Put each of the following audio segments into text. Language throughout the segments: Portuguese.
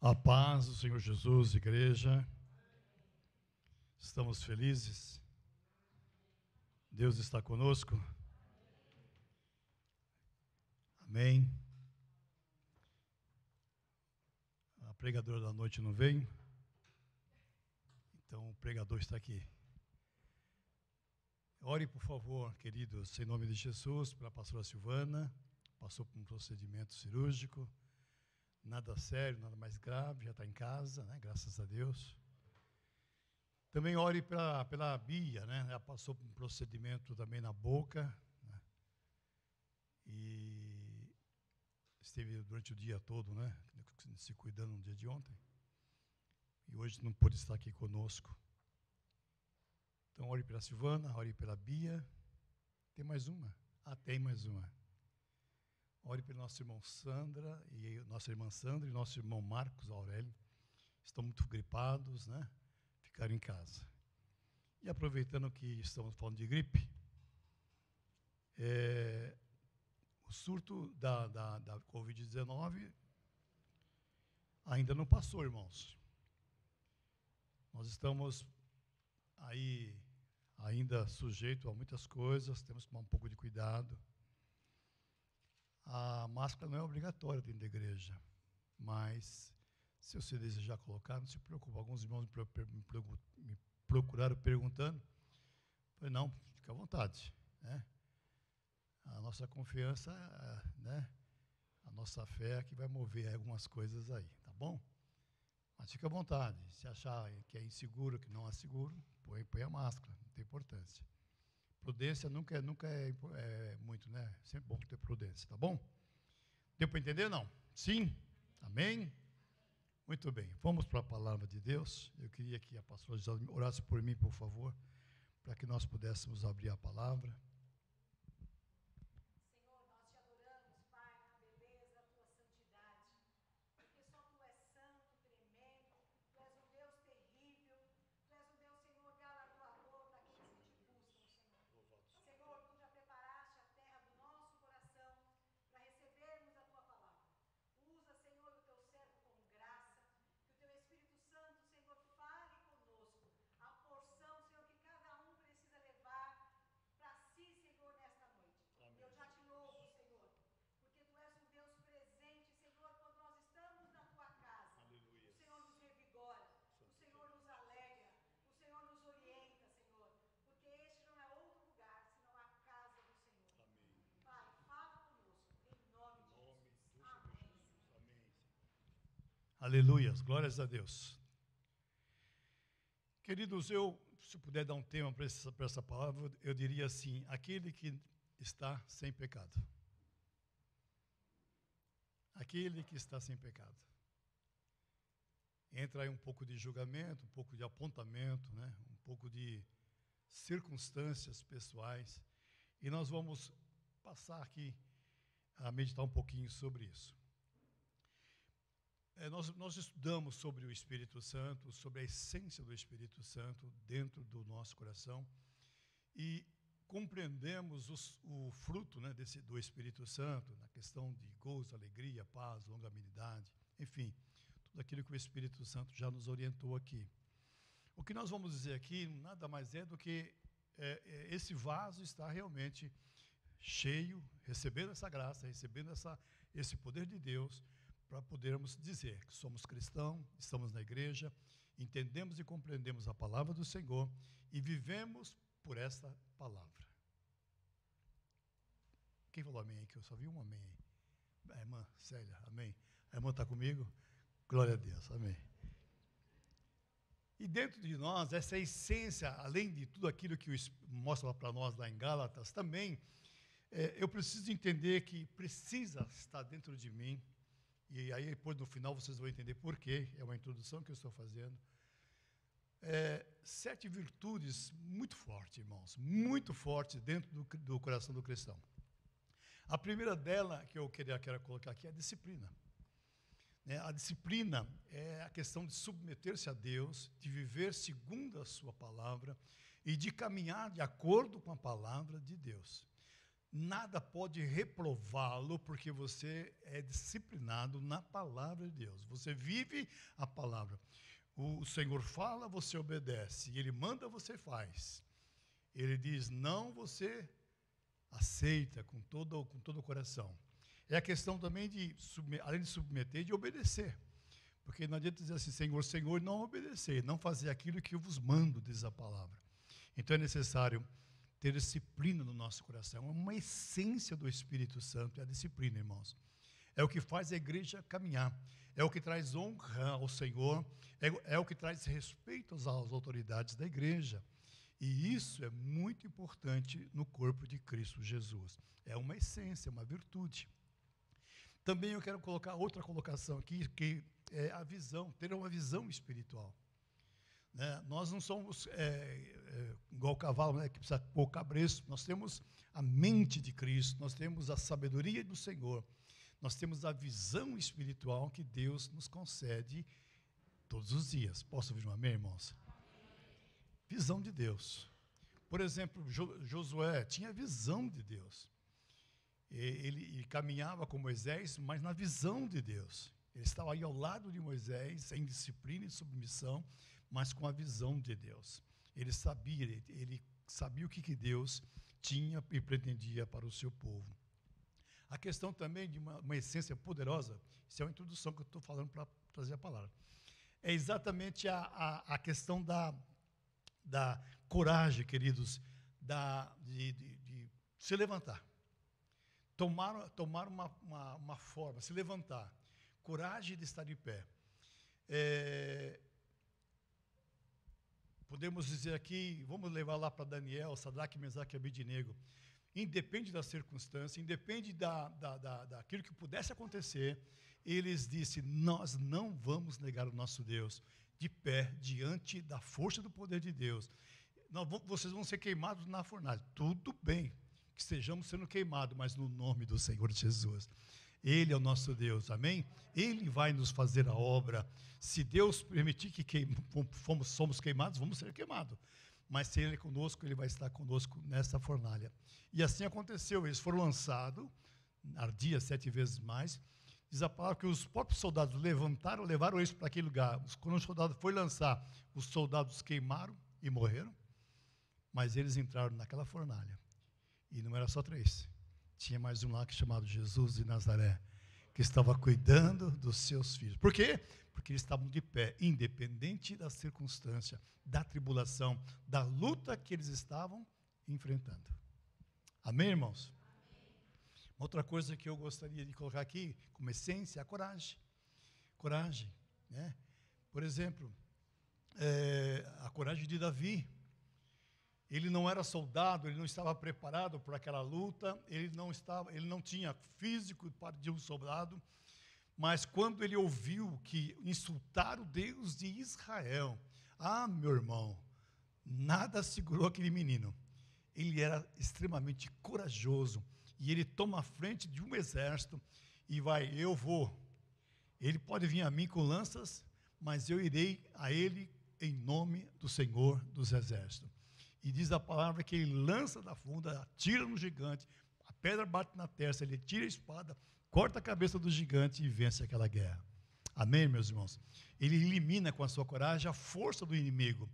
A paz do Senhor Jesus, igreja. Estamos felizes. Deus está conosco. Amém. A pregadora da noite não veio, então o pregador está aqui. Ore, por favor, queridos, em nome de Jesus, para a pastora Silvana. Passou por um procedimento cirúrgico. Nada sério, nada mais grave, já está em casa, né? Graças a Deus. Também ore pela Bia, né? Ela passou por um procedimento também na boca, né? E esteve durante o dia todo, né? Se cuidando no dia de ontem. E hoje não pôde estar aqui conosco. Então, ore pela Silvana, ore pela Bia. Tem mais uma? Tem mais uma. Ore pelo nosso irmão Sandra, e nossa irmã Sandra e nosso irmão Marcos Aurélio. Estão muito gripados, né? Ficaram em casa. E aproveitando que estamos falando de gripe, o surto da Covid-19 ainda não passou, irmãos. Nós estamos aí ainda sujeitos a muitas coisas, temos que tomar um pouco de cuidado. A máscara não é obrigatória dentro da igreja, mas se você desejar colocar, não se preocupe. Alguns irmãos me procuraram perguntando. Falei, não, fica à vontade, né? A nossa confiança, né? A nossa fé é que vai mover algumas coisas aí, tá bom? Mas fica à vontade. Se achar que é inseguro, que não é seguro, põe a máscara, não tem importância. Prudência nunca é muito, né? Sempre bom ter prudência, tá bom? Deu para entender, não? Sim? Amém? Muito bem. Vamos para a palavra de Deus. Eu queria que a pastora orasse por mim, por favor, para que nós pudéssemos abrir a palavra. Senhor, nós te adoramos, Pai, na beleza da tua santidade, porque só tu és santo, tremendo, tu és um Deus terrível, tu és um Deus, Senhor, galardoador daqueles que te buscam, Senhor. Senhor, tu já preparaste a terra do nosso coração para recebermos a tua palavra. Usa, Senhor, o teu servo com graça, que o teu Espírito Santo, Senhor, fale conosco a porção, Senhor, que cada um precisa levar para si, Senhor, nesta noite. Amém. Eu já te louvo, Senhor, porque tu és um Deus presente, Senhor, quando nós estamos na tua casa. Aleluia. O Senhor nos revigora, o Senhor nos alegra, o Senhor nos orienta, Senhor, porque este não é outro lugar, senão a casa do Senhor. Amém. Pai, fala conosco, em nome de Jesus. Amém. Amém. Aleluias, glórias a Deus. Queridos, se puder dar um tema para essa palavra, eu diria assim: aquele que está sem pecado. Aquele que está sem pecado. Entra aí um pouco de julgamento, um pouco de apontamento, né? Um pouco de circunstâncias pessoais, e nós vamos passar aqui a meditar um pouquinho sobre isso. Nós estudamos sobre o Espírito Santo, sobre a essência do Espírito Santo dentro do nosso coração, e compreendemos o fruto, né, do Espírito Santo, na questão de gozo, alegria, paz, longanimidade, enfim, tudo aquilo que o Espírito Santo já nos orientou aqui. O que nós vamos dizer aqui nada mais é do que esse vaso está realmente cheio, recebendo essa graça, recebendo esse poder de Deus, para podermos dizer que somos cristãos, estamos na igreja, entendemos e compreendemos a palavra do Senhor e vivemos por esta palavra. Quem falou amém aí? Que eu só vi um amém aí. A irmã Célia, amém. A irmã está comigo? Glória a Deus, amém. E dentro de nós, essa essência, além de tudo aquilo que mostra para nós lá em Gálatas, também eu preciso entender que precisa estar dentro de mim. E aí, depois, no final, vocês vão entender por quê. É uma introdução que eu estou fazendo. 7 virtudes muito fortes, irmãos, muito fortes dentro do coração do cristão. A primeira dela, que eu quero colocar aqui, é a disciplina. A disciplina é a questão de submeter-se a Deus, de viver segundo a sua palavra e de caminhar de acordo com a palavra de Deus. nada pode reprová-lo, porque você é disciplinado na palavra de Deus. Você vive a palavra. O Senhor fala, você obedece. Ele manda, você faz. Ele diz não, você aceita com todo o coração. É a questão também de, além de submeter, de obedecer. Porque não adianta dizer assim, Senhor, Senhor, não obedecer, não fazer aquilo que eu vos mando, diz a palavra. Então é necessário ter disciplina no nosso coração. É uma essência do Espírito Santo, é a disciplina, irmãos. É o que faz a igreja caminhar. É o que traz honra ao Senhor. É o que traz respeito às autoridades da igreja. E isso é muito importante no corpo de Cristo Jesus. É uma essência, uma virtude. Também eu quero colocar outra colocação aqui, que é a visão, ter uma visão espiritual. Né? Nós não somos igual o cavalo, né, que precisa pôr o cabresto. Nós temos a mente de Cristo, nós temos a sabedoria do Senhor, nós temos a visão espiritual que Deus nos concede todos os dias. Posso ouvir um amém, irmãos? Visão de Deus. Por exemplo, Josué tinha visão de Deus. Ele caminhava com Moisés, mas na visão de Deus. Ele estava aí ao lado de Moisés, em disciplina e submissão, mas com a visão de Deus. Ele sabia o que Deus tinha e pretendia para o seu povo. A questão também de uma essência poderosa, isso é uma introdução que eu estou falando para trazer a palavra, é exatamente a questão da coragem, queridos, de se levantar. Tomar uma forma, se levantar. Coragem de estar de pé. Podemos dizer aqui, vamos levar lá para Daniel, Sadraque, Mesaque e Abednego. Independe da circunstância, independe daquilo que pudesse acontecer, eles disseram, nós não vamos negar o nosso Deus, de pé, diante da força do poder de Deus. Vocês vão ser queimados na fornalha. Tudo bem que estejamos sendo queimados, mas no nome do Senhor Jesus. Ele é o nosso Deus, amém? Ele vai nos fazer a obra. Se Deus permitir que somos queimados, vamos ser queimados. Mas se Ele é conosco, Ele vai estar conosco nessa fornalha. E assim aconteceu, eles foram lançados, ardia 7 vezes mais. Diz a palavra que os próprios soldados levaram eles para aquele lugar. Quando o soldado foi lançar, os soldados queimaram e morreram, mas eles entraram naquela fornalha. E não era só 3. Tinha mais um lá que chamado Jesus de Nazaré, que estava cuidando dos seus filhos. Por quê? Porque eles estavam de pé, independente da circunstância, da tribulação, da luta que eles estavam enfrentando. Amém, irmãos? Uma outra coisa que eu gostaria de colocar aqui, como essência, é a coragem. Coragem, né? Por exemplo, a coragem de Davi. Ele não era soldado, ele não estava preparado para aquela luta, ele não tinha físico de um soldado, mas quando ele ouviu que insultaram o Deus de Israel, meu irmão, nada segurou aquele menino. Ele era extremamente corajoso, e ele toma a frente de um exército e eu vou. Ele pode vir a mim com lanças, mas eu irei a ele em nome do Senhor dos Exércitos. E diz a palavra que ele lança da funda, atira no gigante, a pedra bate na testa, ele tira a espada, corta a cabeça do gigante e vence aquela guerra. Amém, meus irmãos? Ele elimina com a sua coragem a força do inimigo.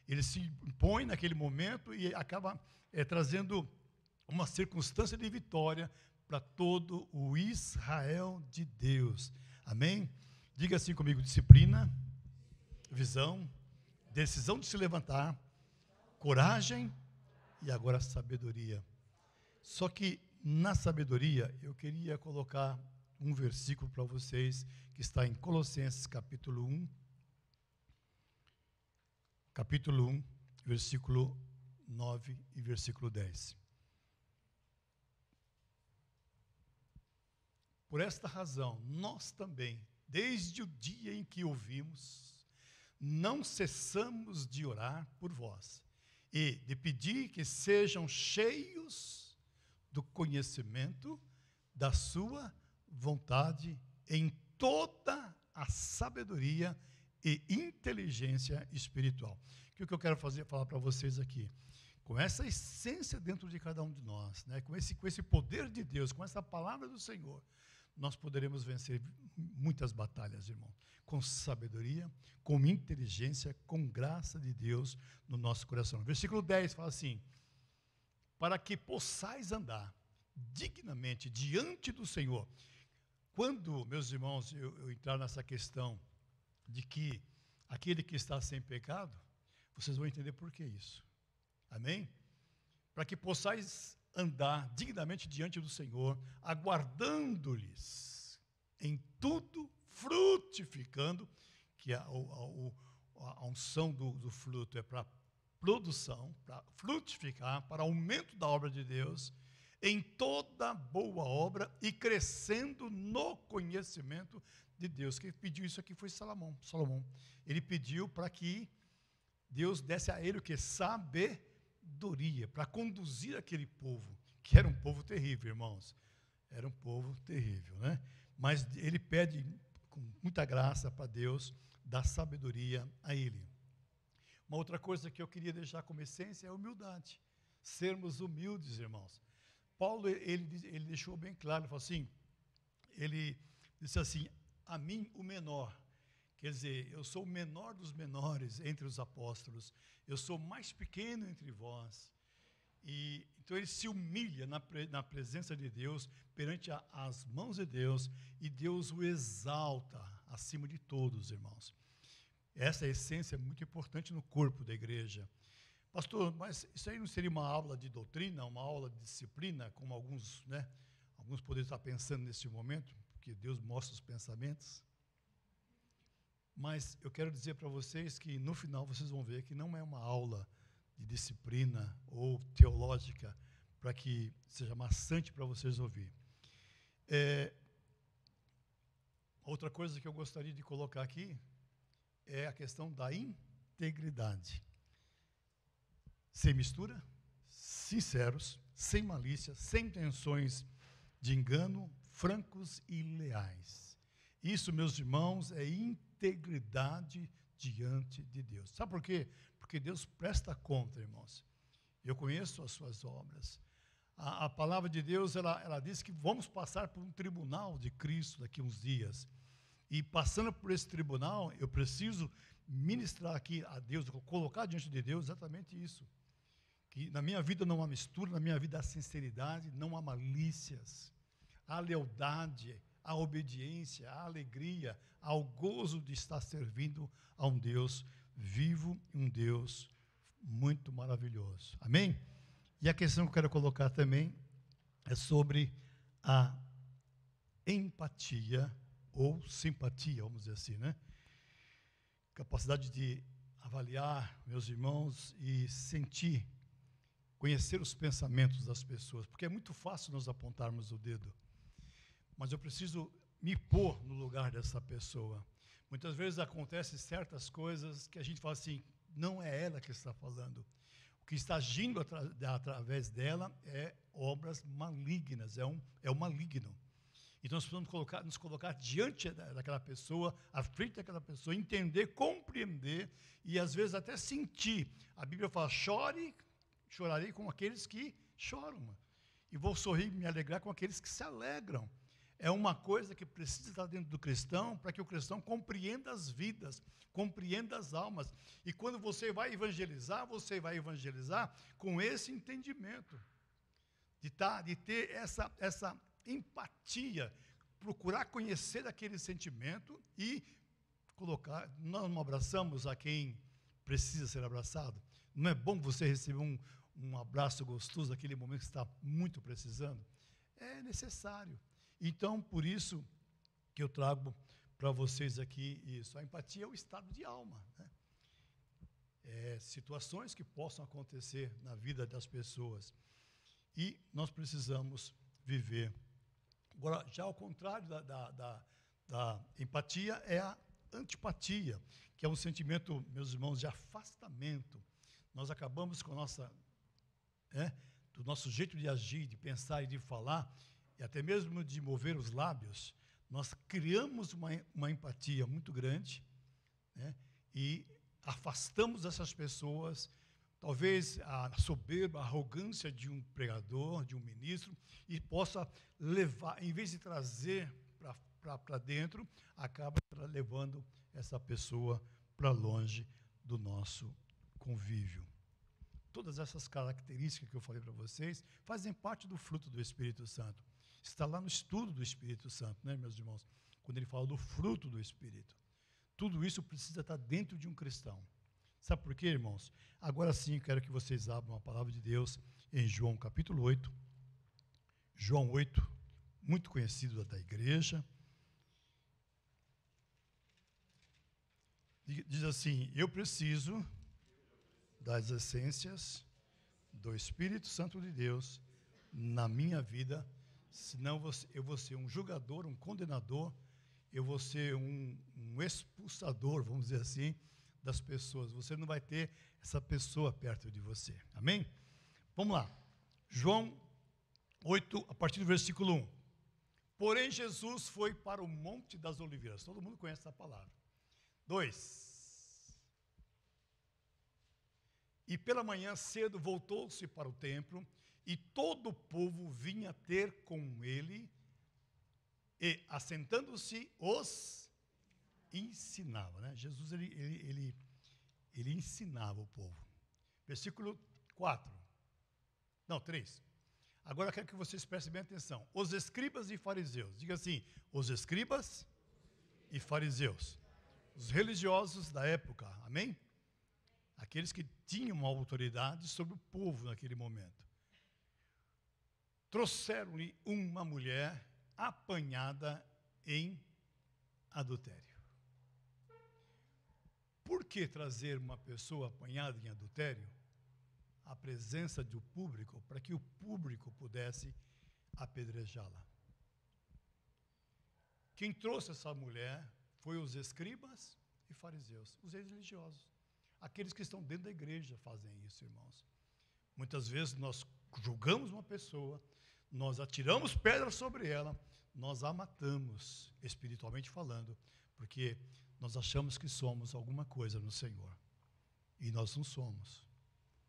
Ele se impõe naquele momento e acaba trazendo uma circunstância de vitória para todo o Israel de Deus. Amém? Diga assim comigo: disciplina, visão, decisão de se levantar, coragem e agora sabedoria. Só que na sabedoria eu queria colocar um versículo para vocês que está em Colossenses capítulo 1, versículo 9 e versículo 10. Por esta razão, nós também, desde o dia em que ouvimos, não cessamos de orar por vós e de pedir que sejam cheios do conhecimento da sua vontade em toda a sabedoria e inteligência espiritual. O que eu quero falar para vocês aqui? com essa essência dentro de cada um de nós, né? com esse poder de Deus, com essa palavra do Senhor, nós poderemos vencer muitas batalhas, irmão, com sabedoria, com inteligência, com graça de Deus no nosso coração. Versículo 10 fala assim: para que possais andar dignamente diante do Senhor. Quando, meus irmãos, eu entrar nessa questão de que aquele que está sem pecado, vocês vão entender por que isso. Amém? Para que possais andar dignamente diante do Senhor, aguardando-lhes em tudo, frutificando, que a unção do fruto é para produção, para frutificar, para aumento da obra de Deus, em toda boa obra e crescendo no conhecimento de Deus. Quem pediu isso aqui foi Salomão. Ele pediu para que Deus desse a ele o que? Sabedoria, para conduzir aquele povo, que era um povo terrível, irmãos. Era um povo terrível, né? Mas ele pede com muita graça para Deus dar sabedoria a ele. Uma outra coisa que eu queria deixar como essência é a humildade. Sermos humildes, irmãos. Paulo, ele deixou bem claro, ele disse assim: a mim o menor. Quer dizer, eu sou o menor dos menores entre os apóstolos, eu sou o mais pequeno entre vós. E então ele se humilha na presença de Deus, perante as mãos de Deus, e Deus o exalta acima de todos, irmãos. Essa essência é muito importante no corpo da igreja. Pastor, mas isso aí não seria uma aula de doutrina, uma aula de disciplina, como alguns poderiam estar pensando nesse momento, porque Deus mostra os pensamentos? Mas eu quero dizer para vocês que no final vocês vão ver que não é uma aula de disciplina ou teológica para que seja maçante para vocês ouvir. Outra coisa que eu gostaria de colocar aqui é a questão da integridade. Sem mistura, sinceros, sem malícia, sem intenções de engano, francos e leais. Isso, meus irmãos, é integridade diante de Deus. Sabe por quê? Porque Deus presta conta, irmãos. Eu conheço as suas obras. A palavra de Deus, ela diz que vamos passar por um tribunal de Cristo daqui a uns dias. E passando por esse tribunal, eu preciso ministrar aqui a Deus, colocar diante de Deus exatamente isso. Que na minha vida não há mistura, na minha vida há sinceridade, não há malícias, há lealdade, há obediência, há alegria, há o gozo de estar servindo a um Deus vivo, um Deus muito maravilhoso. Amém? E a questão que eu quero colocar também é sobre a empatia ou simpatia, vamos dizer assim, né? Capacidade de avaliar, meus irmãos, e sentir, conhecer os pensamentos das pessoas, porque é muito fácil nós apontarmos o dedo, mas eu preciso me pôr no lugar dessa pessoa. Muitas vezes acontecem certas coisas que a gente fala assim, não é ela que está falando. O que está agindo através dela é obras malignas, é o maligno. Então nós precisamos nos colocar diante daquela pessoa, à frente daquela pessoa, entender, compreender e às vezes até sentir. A Bíblia fala, chorarei com aqueles que choram, e vou sorrir e me alegrar com aqueles que se alegram. É uma coisa que precisa estar dentro do cristão, para que o cristão compreenda as vidas, compreenda as almas. E quando você vai evangelizar com esse entendimento, de ter essa empatia, procurar conhecer aquele sentimento e colocar. Nós não abraçamos a quem precisa ser abraçado? Não é bom você receber um abraço gostoso naquele momento que você está muito precisando? É necessário. Então, por isso que eu trago para vocês aqui isso. A empatia é o estado de alma, né? Situações que possam acontecer na vida das pessoas. E nós precisamos viver. Agora, já ao contrário da empatia, é a antipatia, que é um sentimento, meus irmãos, de afastamento. Nós acabamos com do nosso jeito de agir, de pensar e de falar, e até mesmo de mover os lábios, nós criamos uma empatia muito grande, né, e afastamos essas pessoas talvez a soberba, a arrogância de um pregador, de um ministro, e possa levar, em vez de trazer para dentro, acaba levando essa pessoa para longe do nosso convívio. Todas essas características que eu falei para vocês fazem parte do fruto do Espírito Santo. Está lá no estudo do Espírito Santo, né, meus irmãos? Quando ele fala do fruto do Espírito. Tudo isso precisa estar dentro de um cristão. Sabe por quê, irmãos? Agora sim, eu quero que vocês abram a palavra de Deus em João capítulo 8. João 8, muito conhecido da igreja. Diz assim: eu preciso das essências do Espírito Santo de Deus na minha vida, senão eu vou ser um julgador, um condenador, eu vou ser um expulsador, vamos dizer assim, das pessoas. Você não vai ter essa pessoa perto de você. Amém? Vamos lá. João 8, a partir do versículo 1. Porém, Jesus foi para o Monte das Oliveiras. Todo mundo conhece essa palavra. 2. E pela manhã cedo voltou-se para o templo, e todo o povo vinha ter com ele, e assentando-se, os ensinava. Né? Jesus, ele ensinava o povo. Versículo 4. Não, 3. Agora eu quero que vocês prestem bem atenção. Os escribas e fariseus. Diga assim, os escribas e fariseus. Os religiosos da época. Amém? Aqueles que tinham uma autoridade sobre o povo naquele momento. Trouxeram-lhe uma mulher apanhada em adultério. Por que trazer uma pessoa apanhada em adultério? A presença do público, para que o público pudesse apedrejá-la. Quem trouxe essa mulher foi os escribas e fariseus, os religiosos. Aqueles que estão dentro da igreja fazem isso, irmãos. Muitas vezes nós julgamos uma pessoa, nós atiramos pedras sobre ela, nós a matamos, espiritualmente falando, porque nós achamos que somos alguma coisa no Senhor. E nós não somos.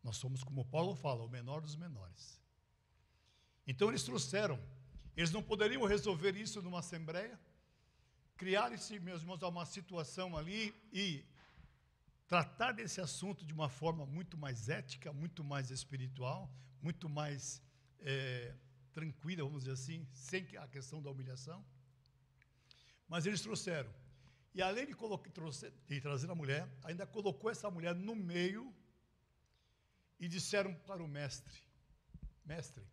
Nós somos, como Paulo fala, o menor dos menores. Então eles trouxeram. Eles não poderiam resolver isso numa assembleia? Criar-se, meus irmãos, uma situação ali e tratar desse assunto de uma forma muito mais ética, muito mais espiritual, muito mais tranquila, vamos dizer assim, sem a questão da humilhação. Mas eles trouxeram. E além de trazer a mulher, ainda colocou essa mulher no meio e disseram para o mestre: mestre,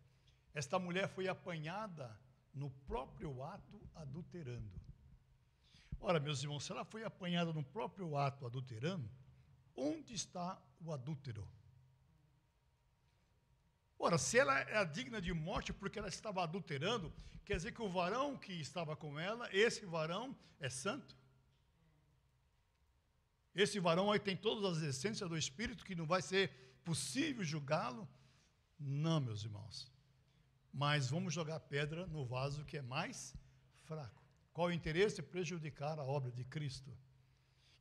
esta mulher foi apanhada no próprio ato adulterando. Ora, meus irmãos, se ela foi apanhada no próprio ato adulterando, onde está o adúltero? Ora, se ela é digna de morte porque ela estava adulterando, quer dizer que o varão que estava com ela, esse varão é santo? Esse varão aí tem todas as essências do Espírito, que não vai ser possível julgá-lo? Não, meus irmãos. Mas vamos jogar pedra no vaso que é mais fraco. Qual o interesse? Prejudicar a obra de Cristo.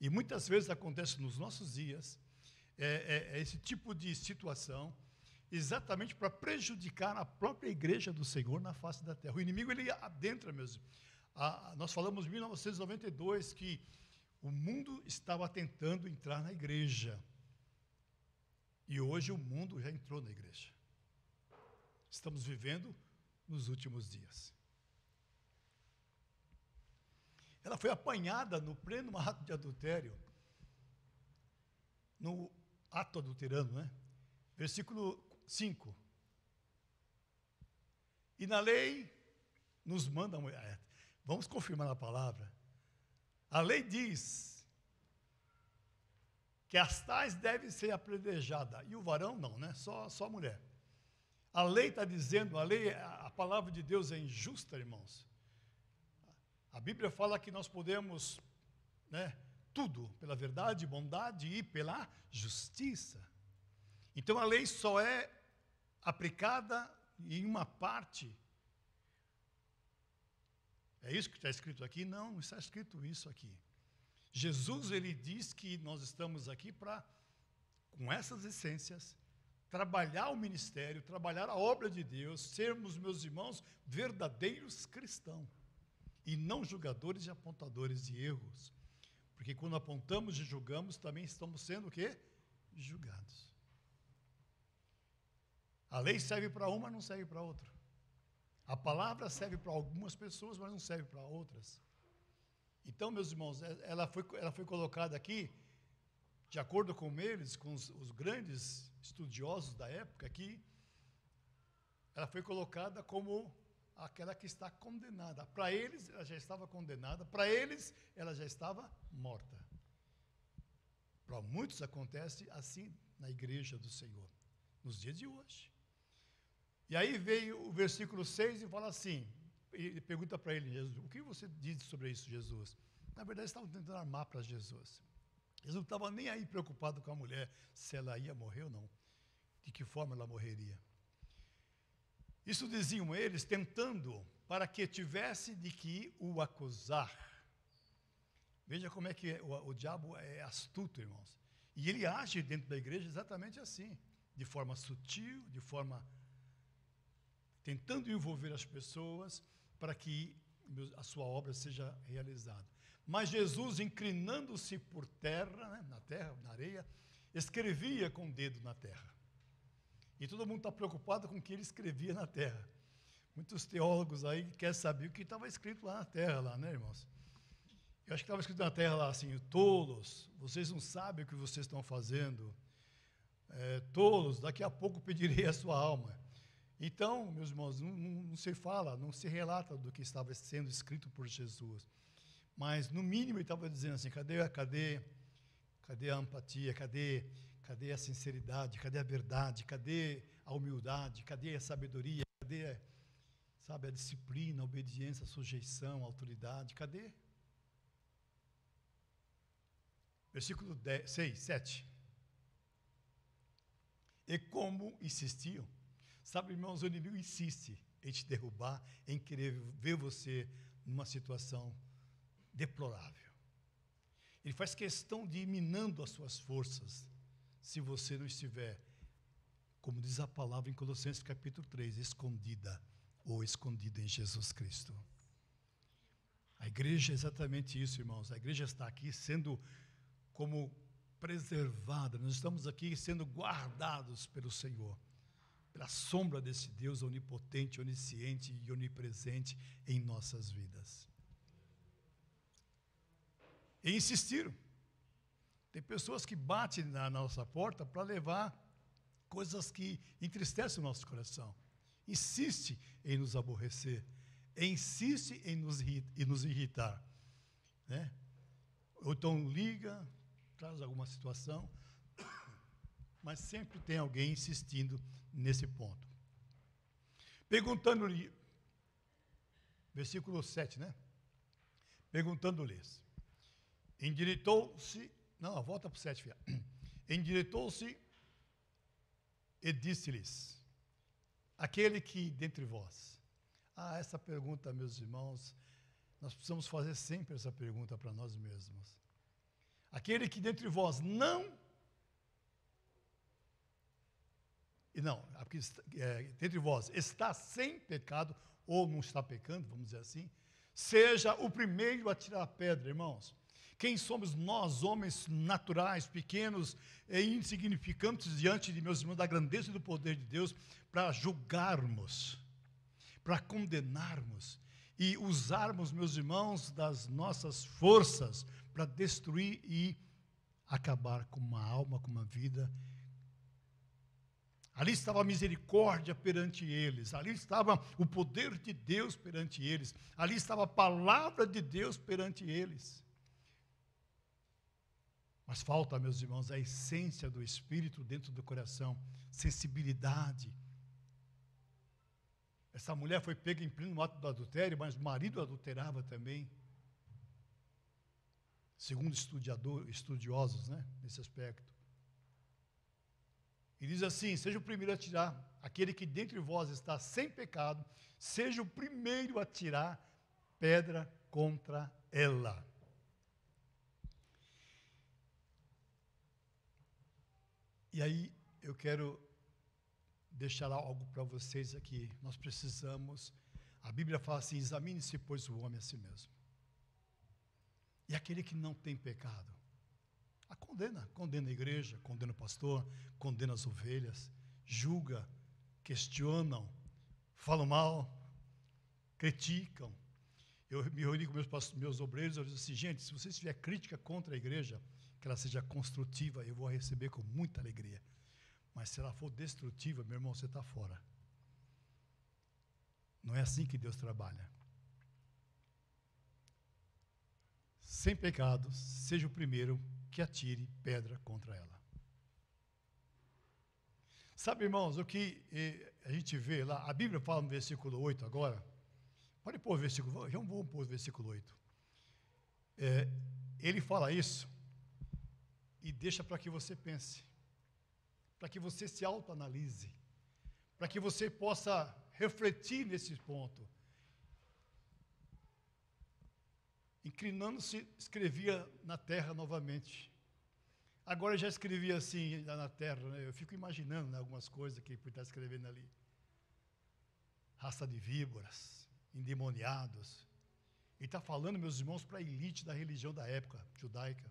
E muitas vezes acontece nos nossos dias esse tipo de situação, exatamente para prejudicar a própria igreja do Senhor na face da terra. O inimigo, ele adentra mesmo. Nós falamos em 1992 que o mundo estava tentando entrar na igreja. E hoje o mundo já entrou na igreja. Estamos vivendo nos últimos dias. Ela foi apanhada no pleno ato de adultério, no ato adulterando, né? Versículo 5. E na lei nos manda, vamos confirmar a palavra. A lei diz que as tais devem ser apedrejadas, e o varão não, né? Só a mulher. A lei está dizendo, a palavra de Deus é injusta, irmãos. A Bíblia fala que nós podemos, né, tudo pela verdade, bondade e pela justiça. Então a lei só é aplicada em uma parte. É isso que está escrito aqui? Não, não está escrito isso aqui. Jesus, ele diz que nós estamos aqui para com essas essências, trabalhar o ministério, trabalhar a obra de Deus, sermos, meus irmãos, verdadeiros cristãos, e não julgadores e apontadores de erros. Porque quando apontamos e julgamos, também estamos sendo o quê? Julgados. A lei serve para uma, não serve para outra. A palavra serve para algumas pessoas, mas não serve para outras. Então, meus irmãos, ela foi colocada aqui, de acordo com eles, com os grandes estudiosos da época aqui, ela foi colocada como aquela que está condenada. Para eles, ela já estava condenada, para eles, ela já estava morta. Para muitos acontece assim na igreja do Senhor, nos dias de hoje. E aí veio o versículo 6 e fala assim, ele pergunta para ele, Jesus, o que você diz sobre isso, Jesus? Na verdade, eles estavam tentando armar para Jesus. Jesus não estava nem aí preocupado com a mulher, se ela ia morrer ou não, de que forma ela morreria. Isso diziam eles, tentando, para que tivesse de que o acusar. Veja como é que o diabo é astuto, irmãos. E ele age dentro da igreja exatamente assim, de forma sutil, de forma tentando envolver as pessoas para que a sua obra seja realizada. Mas Jesus, inclinando-se por terra, né, na terra, na areia, escrevia com o dedo na terra. E todo mundo está preocupado com o que ele escrevia na terra. Muitos teólogos aí querem saber o que estava escrito lá na terra, lá, né, irmãos? Eu acho que estava escrito na terra lá assim, tolos, vocês não sabem o que vocês estão fazendo. Tolos, daqui a pouco pedirei a sua alma. Então, meus irmãos, não se fala, não se relata do que estava sendo escrito por Jesus. Mas, no mínimo, ele estava dizendo assim, cadê a empatia, cadê a sinceridade, cadê a verdade, cadê a humildade, cadê a sabedoria, cadê, sabe, a disciplina, a obediência, a sujeição, a autoridade, cadê? Versículo 7. E como insistiam, sabe, irmãos, o inimigo insiste em te derrubar, em querer ver você numa situação deplorável. Ele faz questão de ir minando as suas forças, se você não estiver, como diz a palavra em Colossenses capítulo 3, escondida ou escondido em Jesus Cristo. A igreja é exatamente isso, irmãos. A igreja está aqui sendo como preservada, nós estamos aqui sendo guardados pelo Senhor, pela sombra desse Deus onipotente, onisciente e onipresente em nossas vidas. E insistiram. Tem pessoas que batem na nossa porta para levar coisas que entristecem o nosso coração. Insiste em nos aborrecer, insiste em nos irritar, né? Ou então liga, traz alguma situação, mas sempre tem alguém insistindo nesse ponto. Perguntando-lhe, versículo 7, né? Perguntando-lhes, endireitou-se, não, volta para o 7, filha. Endireitou-se e disse-lhes, aquele que dentre vós. Essa pergunta, meus irmãos, nós precisamos fazer sempre essa pergunta para nós mesmos. Aquele que dentre vós dentre vós está sem pecado, ou não está pecando, vamos dizer assim, seja o primeiro a tirar a pedra, irmãos. Quem somos nós, homens naturais, pequenos e insignificantes diante de meus irmãos, da grandeza e do poder de Deus, para julgarmos, para condenarmos e usarmos, meus irmãos, das nossas forças para destruir e acabar com uma alma, com uma vida. Ali estava a misericórdia perante eles, ali estava o poder de Deus perante eles, ali estava a palavra de Deus perante eles. Mas falta, meus irmãos, a essência do Espírito dentro do coração, sensibilidade. Essa mulher foi pega em pleno ato do adultério, mas o marido adulterava também. Segundo estudiosos, né, nesse aspecto. E diz assim, seja o primeiro a tirar, aquele que dentre vós está sem pecado, seja o primeiro a tirar pedra contra ela. E aí eu quero deixar algo para vocês aqui. Nós precisamos, a Bíblia fala assim, examine-se, pois, o homem a si mesmo. E aquele que não tem pecado, condena a igreja, condena o pastor, condena as ovelhas, julga, questionam, falam mal, criticam. Eu me reuni com meus obreiros, eu disse assim, gente, se você tiver crítica contra a igreja, que ela seja construtiva, eu vou receber com muita alegria. Mas se ela for destrutiva, meu irmão, você está fora. Não é assim que Deus trabalha. Sem pecados, seja o primeiro que atire pedra contra ela. Sabe, irmãos, o que a gente vê lá, a Bíblia fala no versículo 8 agora, pode pôr o versículo, já vamos pôr o versículo 8. Ele fala isso e deixa para que você pense, para que você se autoanalise, para que você possa refletir nesse ponto. Inclinando-se, escrevia na terra novamente. Agora já escrevia assim na terra, né? Eu fico imaginando, né, algumas coisas que ele está escrevendo ali. Raça de víboras, endemoniados. Ele está falando, meus irmãos, para a elite da religião da época judaica.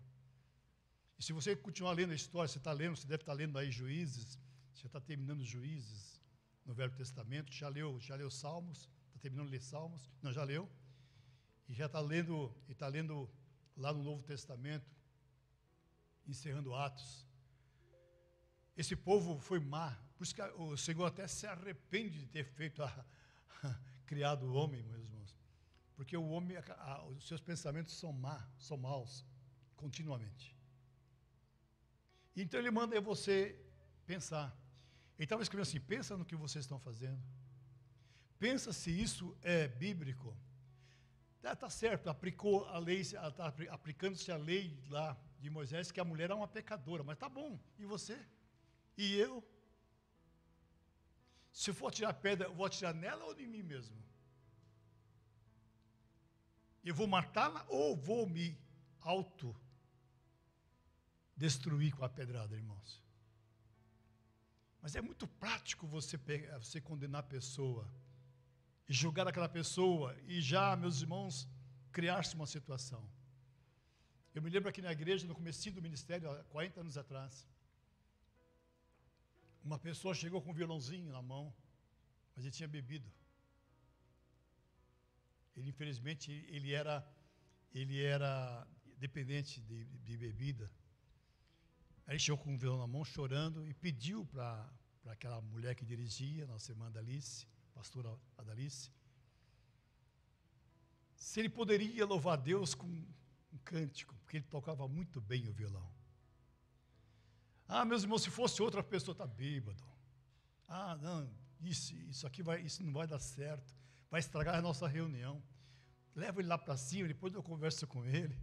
E se você continuar lendo a história, você está lendo, você deve estar lendo aí Juízes, você está terminando Juízes no Velho Testamento, já leu Salmos, está terminando de ler Salmos, não, já leu, e já está lendo lá no Novo Testamento, encerrando Atos. Esse povo foi má, por isso que o Senhor até se arrepende de ter criado o homem, meus irmãos, porque o homem, os seus pensamentos são maus, continuamente. Então ele manda você pensar. Ele estava escrevendo assim, pensa no que vocês estão fazendo. Pensa se isso é bíblico. Está certo, aplicou a lei, está aplicando-se a lei lá de Moisés, que a mulher é uma pecadora, mas está bom, e você? E eu? Se eu for tirar pedra, eu vou atirar nela ou em mim mesmo? Eu vou matá-la ou vou me destruir com a pedrada, irmãos? Mas é muito prático você condenar a pessoa e julgar aquela pessoa e já, meus irmãos, criar-se uma situação. Eu me lembro aqui na igreja, no comecinho do ministério, há 40 anos atrás, uma pessoa chegou com um violãozinho na mão, mas ele tinha bebido. Ele, infelizmente, ele era dependente de bebida. Aí ele chegou com um violão na mão, chorando, e pediu para aquela mulher que dirigia, nossa irmã Adalice, pastora Adalice, se ele poderia louvar a Deus com um cântico, porque ele tocava muito bem o violão. Ah, meus irmãos, se fosse outra pessoa, está bêbado. Ah, não, isso não vai dar certo, vai estragar a nossa reunião. Leva ele lá para cima, depois eu converso com ele.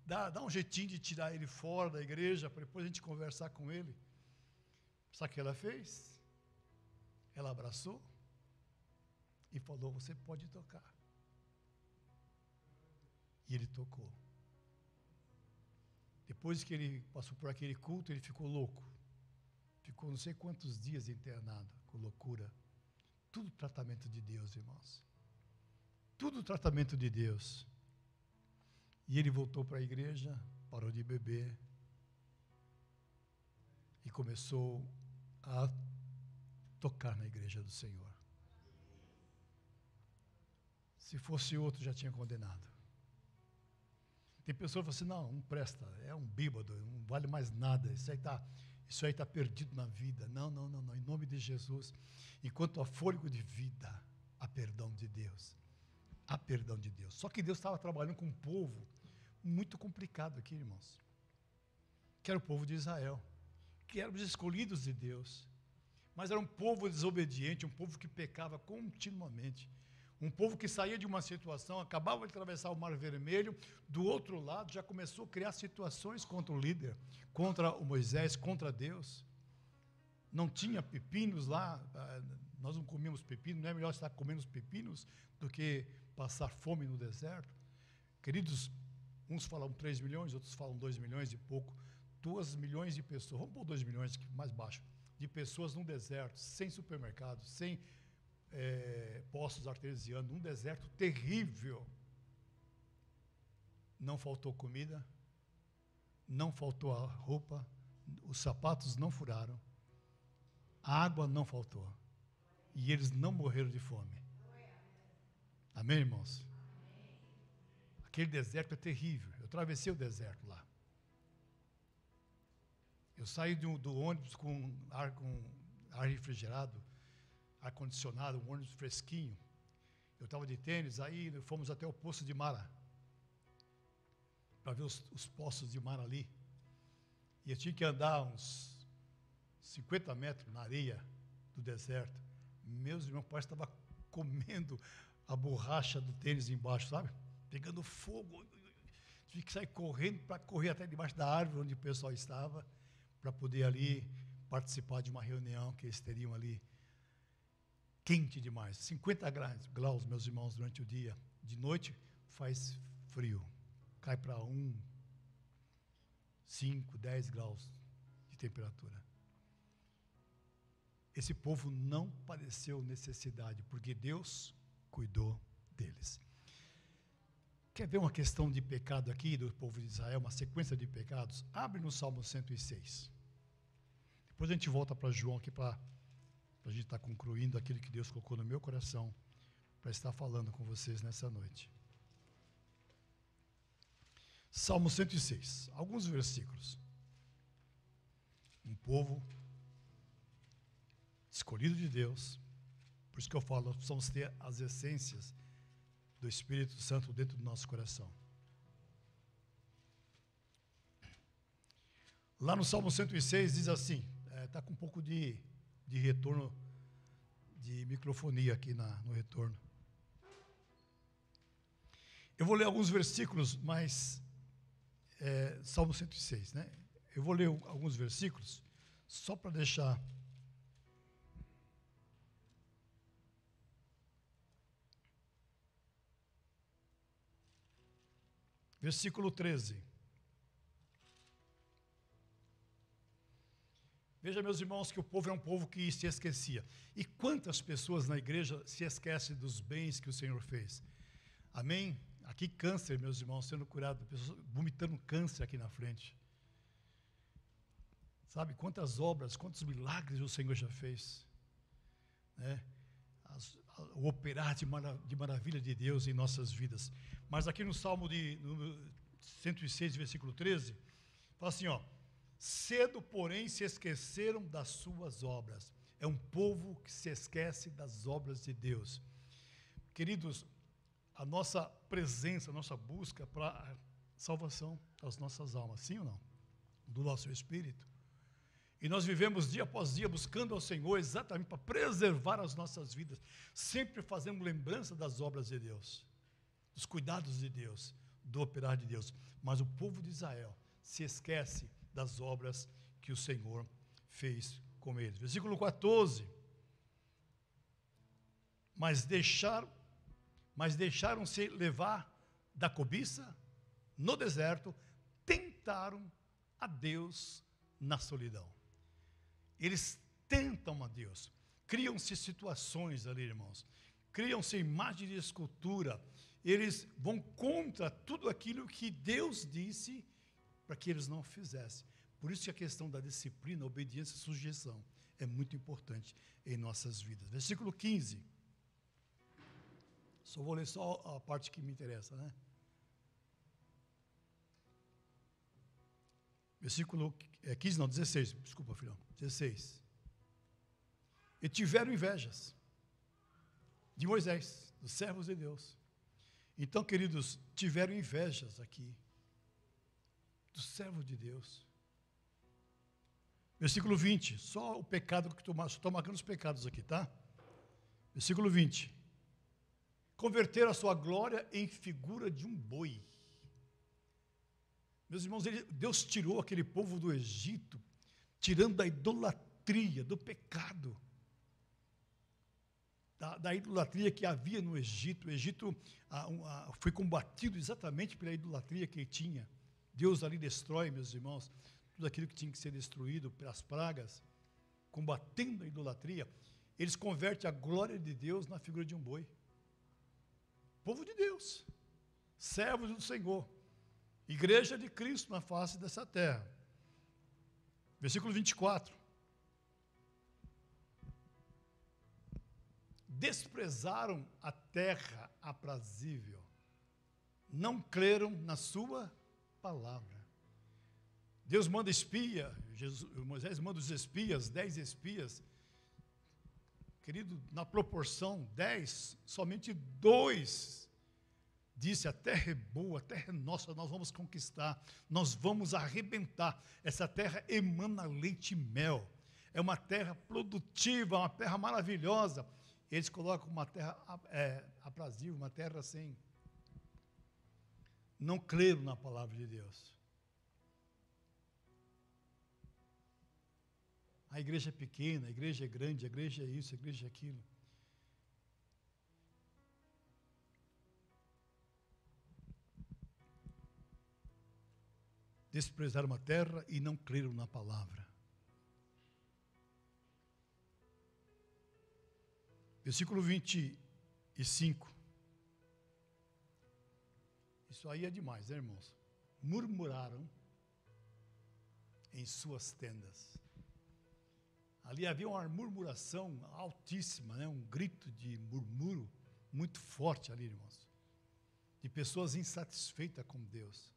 Dá um jeitinho de tirar ele fora da igreja, para depois a gente conversar com ele. Sabe o que ela fez? Ela abraçou e falou, você pode tocar. E ele tocou. Depois que ele passou por aquele culto, ele ficou louco. Ficou não sei quantos dias internado, com loucura. Tudo tratamento de Deus, irmãos. Tudo tratamento de Deus. E ele voltou para a igreja, parou de beber e começou a tocar na igreja do Senhor. Se fosse outro, já tinha condenado. Tem pessoas que falam assim, não presta, é um bêbado, não vale mais nada, isso aí está perdido na vida. Não, em nome de Jesus, enquanto há fôlego de vida, há perdão de Deus. Há perdão de Deus. Só que Deus estava trabalhando com um povo muito complicado aqui, irmãos. Que era o povo de Israel, que eram os escolhidos de Deus, mas era um povo desobediente, um povo que pecava continuamente. Um povo que saía de uma situação, acabava de atravessar o Mar Vermelho, do outro lado já começou a criar situações contra o líder, contra o Moisés, contra Deus. Não tinha pepinos lá, nós não comíamos pepino, não é melhor estar comendo os pepinos do que passar fome no deserto? Queridos, uns falam 3 milhões, outros falam 2 milhões e pouco. 2 milhões de pessoas, vamos pôr 2 milhões, mais baixo, de pessoas num deserto, sem supermercado, sem poços artesianos, num deserto terrível. Não faltou comida, não faltou a roupa, os sapatos não furaram, a água não faltou. E eles não morreram de fome. Amém, irmãos? Aquele deserto é terrível. Eu atravessei o deserto lá. Eu saí do ônibus com ar refrigerado, ar-condicionado, um ônibus fresquinho. Eu estava de tênis, aí fomos até o poço de Mara, para ver os poços de Mara ali. E eu tinha que andar uns 50 metros na areia do deserto. Meus irmãos, parece que estava comendo a borracha do tênis embaixo, sabe? Pegando fogo. Tive que sair correndo para correr até debaixo da árvore onde o pessoal estava, para poder ali participar de uma reunião que eles teriam ali. Quente demais, 50 graus, meus irmãos, durante o dia. De noite faz frio, cai para 5, 10 graus de temperatura. Esse povo não padeceu necessidade, porque Deus cuidou deles. Quer ver uma questão de pecado aqui do povo de Israel, uma sequência de pecados? Abre no Salmo 106. Depois a gente volta para João aqui para a gente estar concluindo aquilo que Deus colocou no meu coração para estar falando com vocês nessa noite. Salmo 106, alguns versículos. Um povo escolhido de Deus, por isso que eu falo, nós precisamos ter as essências do Espírito Santo dentro do nosso coração. Lá no Salmo 106 diz assim, está com um pouco de retorno, de microfonia aqui no retorno. Eu vou ler alguns versículos, mas Salmo 106, né? Eu vou ler alguns versículos, só para deixar versículo 13. Veja, meus irmãos, que o povo é um povo que se esquecia. E quantas pessoas na igreja se esquecem dos bens que o Senhor fez? Amém? Aqui câncer, meus irmãos, sendo curado, pessoas vomitando câncer aqui na frente. Sabe, quantas obras, quantos milagres o Senhor já fez, né? O operar de maravilha de Deus em nossas vidas. Mas aqui no Salmo no 106, versículo 13, fala assim, ó, cedo, porém, se esqueceram das suas obras. É um povo que se esquece das obras de Deus. Queridos, a nossa presença, a nossa busca para a salvação das nossas almas, sim ou não? Do nosso espírito. E nós vivemos dia após dia buscando ao Senhor exatamente para preservar as nossas vidas, sempre fazendo lembrança das obras de Deus, dos cuidados de Deus, do operar de Deus. Mas o povo de Israel se esquece das obras que o Senhor fez com eles. Versículo 14. Mas deixaram-se levar da cobiça no deserto, tentaram a Deus na solidão. Eles tentam a Deus, criam-se situações ali, irmãos, criam-se imagens de escultura, eles vão contra tudo aquilo que Deus disse para que eles não fizessem. Por isso que a questão da disciplina, obediência e sujeição é muito importante em nossas vidas. Versículo 15. Só vou ler só a parte que me interessa, né? Versículo 15, não, 16, desculpa, filhão, 16. E tiveram invejas de Moisés, dos servos de Deus. Então, queridos, tiveram invejas aqui dos servos de Deus. Versículo 20, só o pecado que estou marcando os pecados aqui, tá? Versículo 20. Converteram a sua glória em figura de um boi. Meus irmãos, Deus tirou aquele povo do Egito, tirando da idolatria, do pecado, da idolatria que havia no Egito. O Egito foi combatido exatamente pela idolatria que tinha. Deus ali destrói, meus irmãos, tudo aquilo que tinha que ser destruído pelas pragas, combatendo a idolatria, eles convertem a glória de Deus na figura de um boi. Povo de Deus, servos do Senhor, igreja de Cristo na face dessa terra. Versículo 24. Desprezaram a terra aprazível, não creram na sua palavra. Deus manda espia, Moisés manda os espias, 10 espias. Querido, na proporção 10, somente 2 disse: a terra é boa, a terra é nossa, nós vamos conquistar, nós vamos arrebentar. Essa terra emana leite e mel, é uma terra produtiva, uma terra maravilhosa. Eles colocam uma terra aprazível, uma terra assim. Não creram na palavra de Deus. A igreja é pequena, a igreja é grande, a igreja é isso, a igreja é aquilo. Desprezaram a terra e não creram na palavra. Versículo 25. Isso aí é demais, né, irmãos? Murmuraram em suas tendas. Ali havia uma murmuração altíssima, né? Um grito de murmúrio muito forte ali, irmãos. De pessoas insatisfeitas com Deus,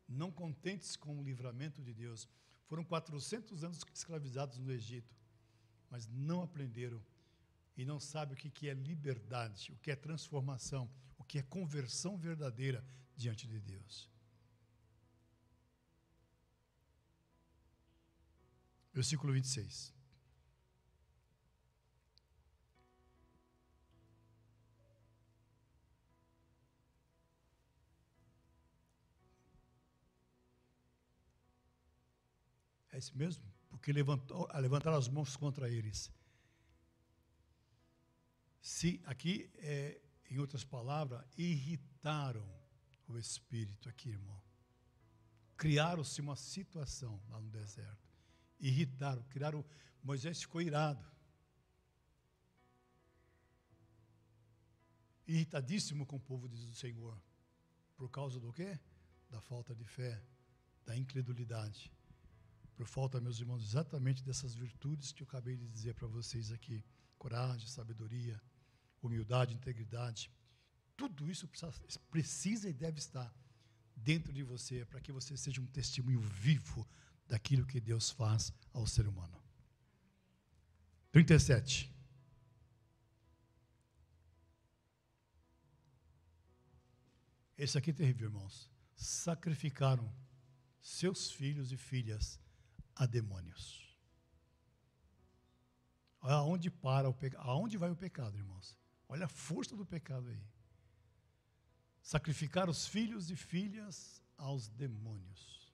não contentes com o livramento de Deus. Foram 400 anos escravizados no Egito, mas não aprenderam e não sabem o que é liberdade, o que é transformação, o que é conversão verdadeira diante de Deus. Versículo 26. É isso mesmo? Porque levantaram as mãos contra eles. Se aqui, em outras palavras, irritaram o Espírito aqui, irmão. Criaram-se uma situação lá no deserto. Irritaram, Moisés ficou irado. Irritadíssimo com o povo do Senhor. Por causa do quê? Da falta de fé, da incredulidade. Por falta, meus irmãos, exatamente dessas virtudes que eu acabei de dizer para vocês aqui. Coragem, sabedoria, humildade, integridade. Tudo isso precisa e deve estar dentro de você, para que você seja um testemunho vivo daquilo que Deus faz ao ser humano. 37. Esse aqui é terrível, irmãos. Sacrificaram seus filhos e filhas a demônios. Olha aonde aonde vai o pecado, irmãos? Olha a força do pecado aí. Sacrificar os filhos e filhas aos demônios.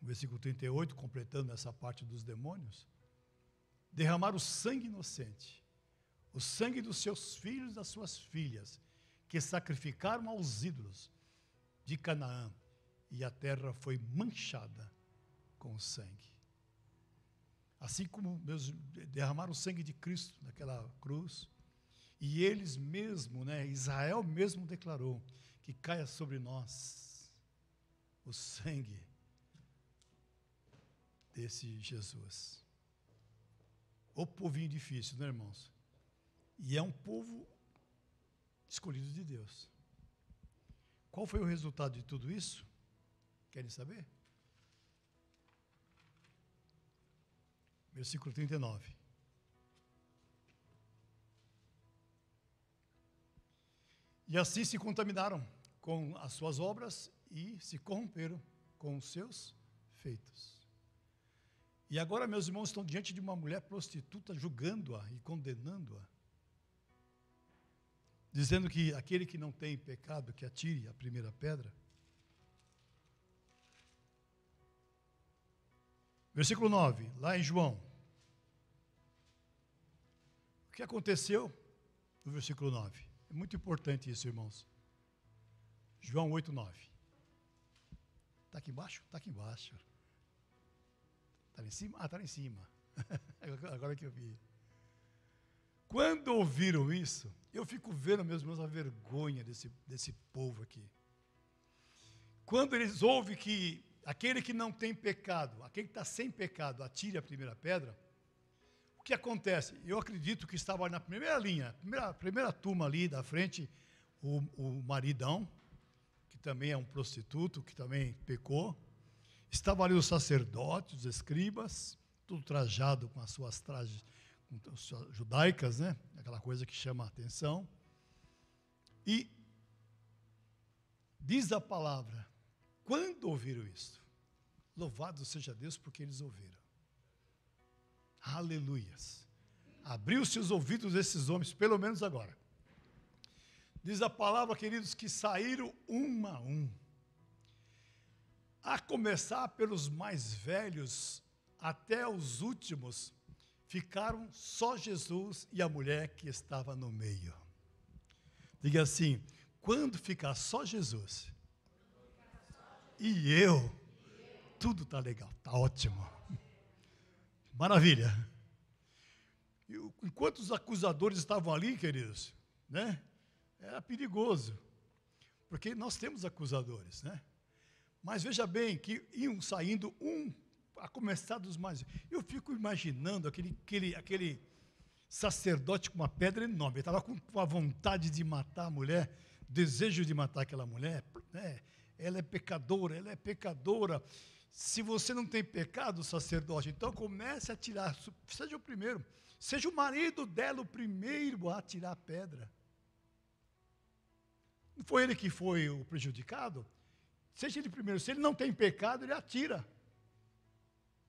O versículo 38, completando essa parte dos demônios. Derramar o sangue inocente, o sangue dos seus filhos e das suas filhas, que sacrificaram aos ídolos de Canaã, e a terra foi manchada com sangue. Assim como derramaram o sangue de Cristo naquela cruz, e eles mesmo, Israel mesmo declarou que caia sobre nós o sangue desse Jesus. O povinho difícil, né, irmãos? E é um povo escolhido de Deus. Qual foi o resultado de tudo isso? Querem saber? Versículo 39. E assim se contaminaram com as suas obras e se corromperam com os seus feitos. E agora, meus irmãos, estão diante de uma mulher prostituta, julgando-a e condenando-a, dizendo que aquele que não tem pecado, que atire a primeira pedra. Versículo 9, lá em João. O que aconteceu no versículo 9? É muito importante isso, irmãos. João 8, 9. Está aqui embaixo? Está aqui embaixo. Está lá em cima? Ah, está lá em cima. Agora que eu vi. Quando ouviram isso, eu fico vendo, meus irmãos, a vergonha desse povo aqui. Quando eles ouvem que aquele que não tem pecado, aquele que está sem pecado, atire a primeira pedra, o que acontece? Eu acredito que estava na primeira linha, primeira turma ali da frente, o maridão, que também é um prostituto, que também pecou. Estavam ali os sacerdotes, os escribas, tudo trajado com as suas trajes judaicas, né? Aquela coisa que chama a atenção. E diz a palavra, quando ouviram isso, louvado seja Deus porque eles ouviram. Aleluias. Abriu-se os ouvidos desses homens, pelo menos agora. Diz a palavra, queridos, que saíram um a um. A começar pelos mais velhos até os últimos, ficaram só Jesus e a mulher que estava no meio. Diga assim, quando ficar só Jesus e eu, tudo está legal, está ótimo. Maravilha. Enquanto os acusadores estavam ali, queridos, né, era perigoso, porque nós temos acusadores, né? Mas veja bem que iam saindo a começar dos mais. Eu fico imaginando aquele sacerdote com uma pedra enorme. Ele estava com a vontade de matar a mulher, desejo de matar aquela mulher. Né? Ela é pecadora. Se você não tem pecado, sacerdote, então comece a tirar. Seja o primeiro. Seja o marido dela o primeiro a tirar a pedra. Não foi ele que foi o prejudicado? Seja ele primeiro. Se ele não tem pecado, ele atira.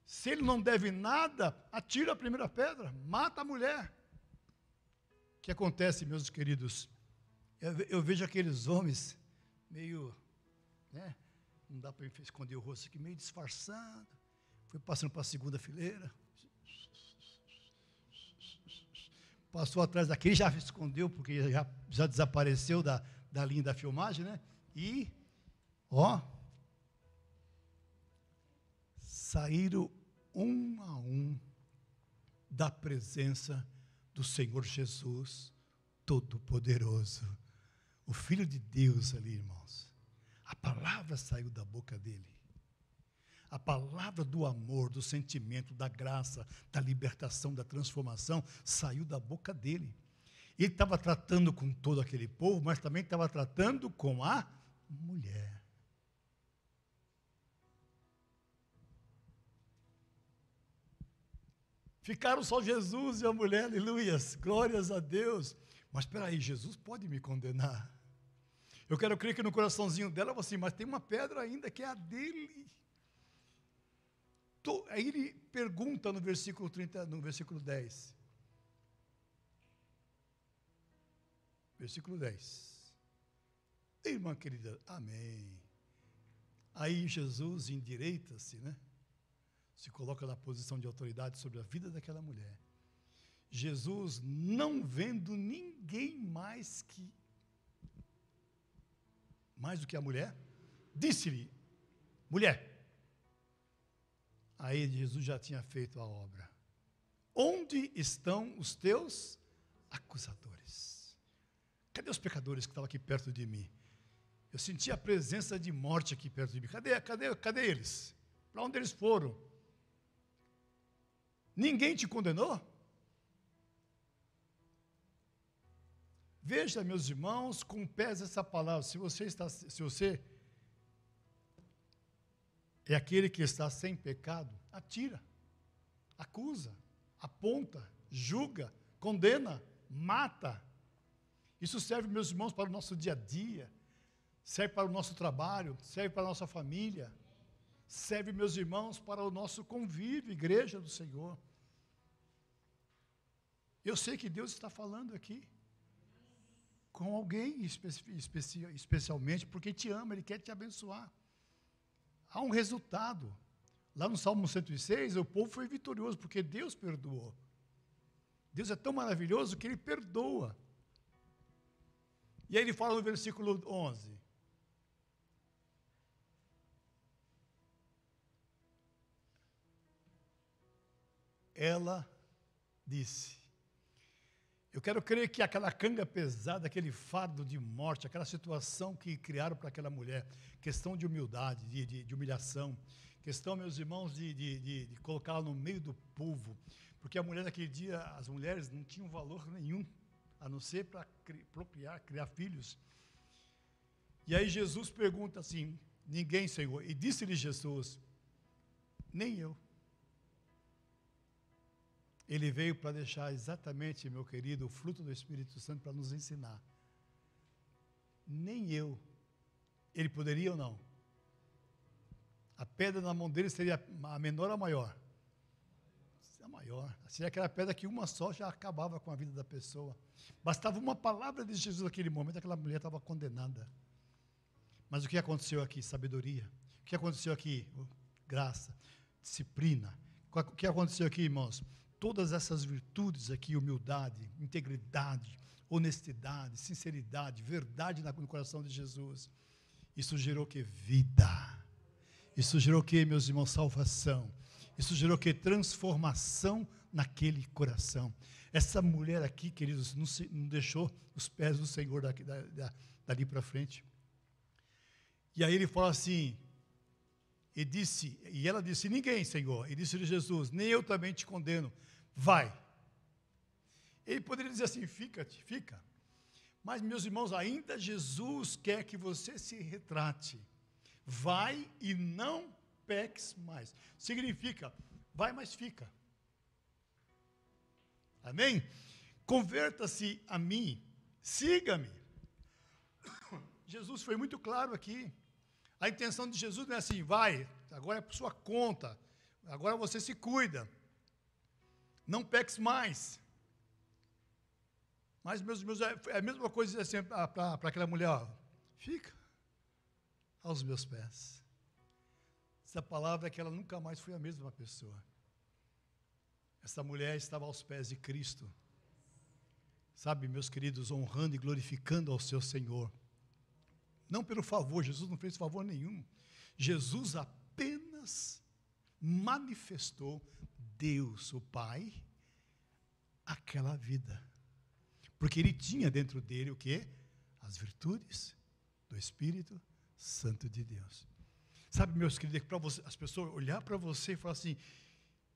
Se ele não deve nada, atira a primeira pedra, mata a mulher. O que acontece, meus queridos? Eu vejo aqueles homens meio, né, não dá para esconder o rosto aqui, meio disfarçando. Foi passando para a segunda fileira. Passou atrás daquele, já escondeu, porque já desapareceu da linha da filmagem, né? E, saíram um a um da presença do Senhor Jesus Todo-Poderoso, o Filho de Deus ali, irmãos. A palavra saiu da boca dele. A palavra do amor, do sentimento, da graça, da libertação, da transformação, saiu da boca dele. Ele estava tratando com todo aquele povo, mas também estava tratando com a mulher. Ficaram só Jesus e a mulher, aleluias, glórias a Deus. Mas espera aí, Jesus pode me condenar? Eu quero crer que no coraçãozinho dela, assim, mas tem uma pedra ainda que é a dele. Aí ele pergunta no versículo 10. Versículo 10. Irmã querida, amém. Aí Jesus endireita-se, né? Se coloca na posição de autoridade sobre a vida daquela mulher. Jesus, não vendo ninguém mais do que a mulher, disse-lhe, mulher. Aí Jesus já tinha feito a obra. Onde estão os teus acusadores? Cadê os pecadores que estavam aqui perto de mim? Eu senti a presença de morte aqui perto de mim. Cadê eles? Para onde eles foram? Ninguém te condenou? Veja, meus irmãos, com pesa essa palavra. Se você é aquele que está sem pecado, atira, acusa, aponta, julga, condena, mata. Isso serve, meus irmãos, para o nosso dia a dia, serve para o nosso trabalho, serve para a nossa família, serve, meus irmãos, para o nosso convívio, igreja do Senhor. Eu sei que Deus está falando aqui com alguém especialmente, porque te ama, Ele quer te abençoar. Há um resultado. Lá no Salmo 106, o povo foi vitorioso, porque Deus perdoou. Deus é tão maravilhoso que Ele perdoa. E aí Ele fala no versículo 11. ela disse: eu quero crer que aquela canga pesada, aquele fardo de morte, aquela situação que criaram para aquela mulher, questão de humildade, de humilhação, questão, meus irmãos, de colocá-la no meio do povo, porque a mulher naquele dia, as mulheres não tinham valor nenhum, a não ser para procriar, criar filhos. E aí Jesus pergunta assim: ninguém, Senhor? E disse-lhe Jesus: nem eu. Ele veio para deixar exatamente, meu querido, o fruto do Espírito Santo para nos ensinar. Nem eu. Ele poderia ou não? A pedra na mão dele seria a menor ou a maior? A maior. Seria aquela pedra que uma só já acabava com a vida da pessoa. Bastava uma palavra de Jesus naquele momento, aquela mulher estava condenada. Mas o que aconteceu aqui? Sabedoria. O que aconteceu aqui? Graça, disciplina. O que aconteceu aqui, irmãos? Todas essas virtudes aqui, humildade, integridade, honestidade, sinceridade, verdade no coração de Jesus, isso gerou o que? Vida. Isso gerou o que, meus irmãos? Salvação. Isso gerou o que? Transformação naquele coração. Essa mulher aqui, queridos, não deixou os pés do Senhor dali para frente. E aí ele fala assim, e ela disse: ninguém, Senhor. E disse-lhe Jesus: nem eu também te condeno. Vai. Ele poderia dizer assim: fica. Mas, meus irmãos, ainda Jesus quer que você se retrate. Vai e não peques mais. Significa, vai, mas fica. Amém? Converta-se a mim, siga-me. Jesus foi muito claro aqui. A intenção de Jesus não é assim: vai, agora é por sua conta, agora você se cuida. Não peques mais. Mas, meus irmãos, é a mesma coisa assim, para aquela mulher: ó, fica aos meus pés. Essa palavra é que ela nunca mais foi a mesma pessoa. Essa mulher estava aos pés de Cristo. Sabe, meus queridos, honrando e glorificando ao seu Senhor. Não pelo favor, Jesus não fez favor nenhum. Jesus apenas manifestou Deus, o Pai, aquela vida. Porque ele tinha dentro dele o quê? As virtudes do Espírito Santo de Deus. Sabe, meus queridos, para as pessoas olhar para você e falar assim: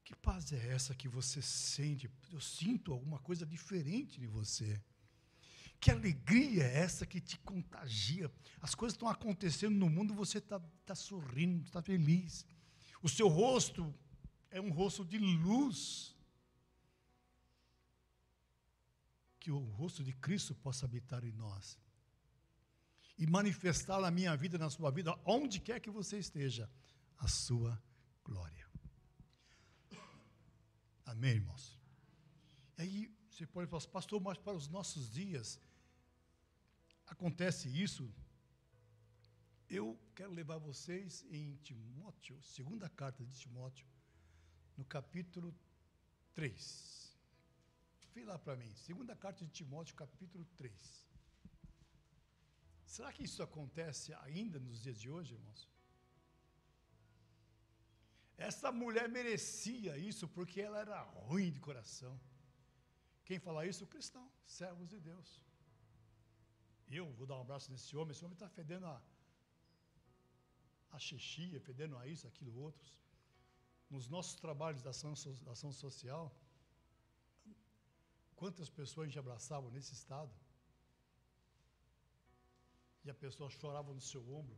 que paz é essa que você sente? Eu sinto alguma coisa diferente em você. Que alegria é essa que te contagia? As coisas estão acontecendo no mundo, você está sorrindo, está feliz. O seu rosto é um rosto de luz. Que o rosto de Cristo possa habitar em nós. E manifestar na minha vida, na sua vida, onde quer que você esteja, a sua glória. Amém, irmãos? E aí, você pode falar: pastor, mas para os nossos dias, acontece isso? Eu quero levar vocês em Timóteo, segunda carta de Timóteo, no capítulo 3. Vem lá para mim, segunda carta de Timóteo, capítulo 3. Será que isso acontece ainda nos dias de hoje, irmãos? Essa mulher merecia isso porque ela era ruim de coração. Quem fala isso? O cristão, servos de Deus. Eu vou dar um abraço nesse homem. Esse homem está fedendo a xixia, fedendo a isso, aquilo, outros. Nos nossos trabalhos da ação social, quantas pessoas a gente abraçava nesse estado? E a pessoa chorava no seu ombro,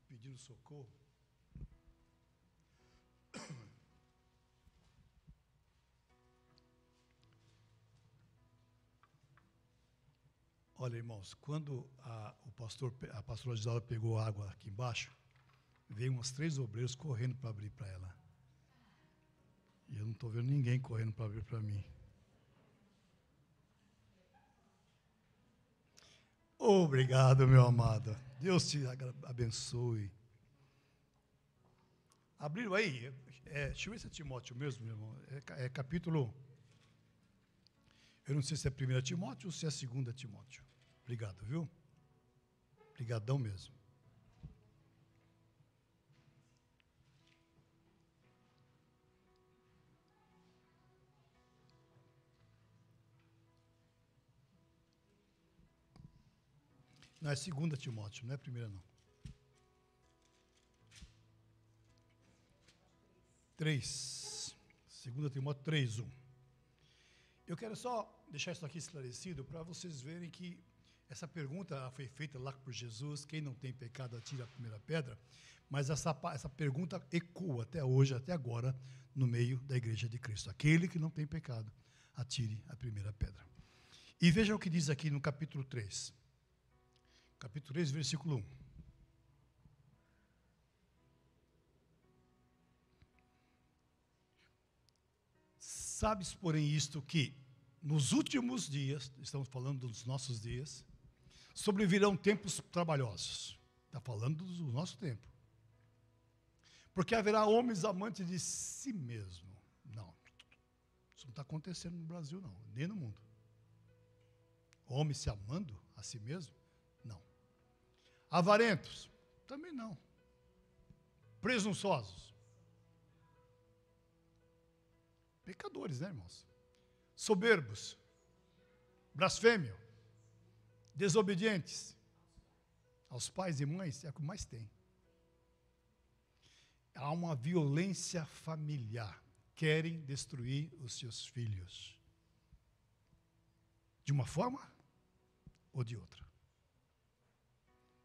pedindo socorro. Olha, irmãos, quando a pastora Gisalda pegou água aqui embaixo, veio uns 3 obreiros correndo para abrir para ela. E eu não estou vendo ninguém correndo para abrir para mim. Obrigado, meu amado. Deus te abençoe. Abriram aí? Deixa eu ver se é Timóteo mesmo, meu irmão. É capítulo... Eu não sei se é 1 Timóteo ou se é 2 Timóteo. Obrigado, viu? Obrigadão mesmo. Não, é 2 Timóteo, não é 1 não. 3. 2 Timóteo 3:1. Eu quero só deixar isso aqui esclarecido para vocês verem que essa pergunta foi feita lá por Jesus, quem não tem pecado atira a primeira pedra, mas essa pergunta ecoa até hoje, até agora, no meio da igreja de Cristo. Aquele que não tem pecado, atire a primeira pedra. E veja o que diz aqui no capítulo 3. Capítulo 3, versículo 1. Sabes, porém, isto que nos últimos dias, estamos falando dos nossos dias, sobrevirão tempos trabalhosos. Está falando do nosso tempo. Porque haverá homens amantes de si mesmo. Não, isso não está acontecendo no Brasil, não, nem no mundo. Homens se amando a si mesmo? Não. Avarentos? Também não. Presunçosos? Pecadores, né, irmãos? Soberbos? Blasfêmio? Desobedientes? Aos pais e mães é o que mais tem. Há uma violência familiar. Querem destruir os seus filhos. De uma forma ou de outra.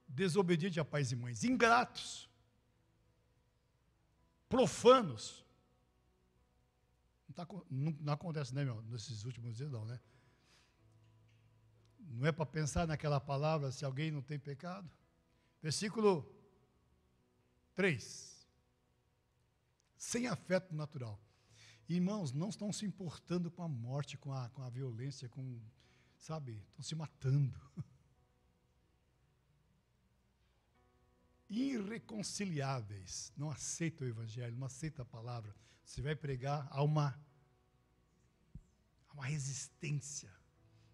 Desobediente a pais e mães. Ingratos. Profanos. Não acontece, né, meu? Nesses últimos dias, não, né? Não é para pensar naquela palavra, se alguém não tem pecado. Versículo 3. Sem afeto natural. Irmãos, não estão se importando com a morte, com a violência, sabe? Estão se matando. Irreconciliáveis. Não aceitam o evangelho, não aceitam a palavra. Você vai pregar, há uma resistência.